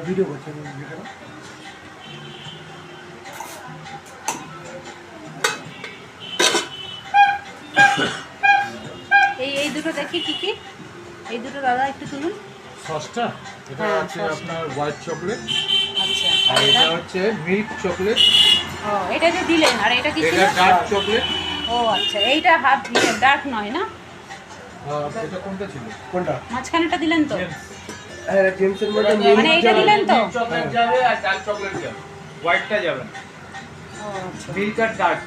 Video করছি video এই দুটো দেখি কি কি এই দুটো দাদা একটু তুলুন। সসটা এটা হ্যাঁ, আছে সসটা। আপনার হোয়াইট চকলেট আচ্ছা আর এটা হচ্ছে মিল্ক চকলেট, ও এটা যে দিলেন আর এটা কি ছিল? এটা ডার্ক চকলেট। ও আচ্ছা এইটা হাফ ডার্ক নয় না, এটা কোনটা ছিল? কোনটা? মাঝখানেটা দিলেন তো? হ্যাঁ জেমসের মধ্যে মানে এইটা দিলেন তো? চকলেট যাবে আর ডার্ক চকলেট যাবে, হোয়াইটটা যাবে না। ও আচ্ছা মিল্ক আর ডার্ক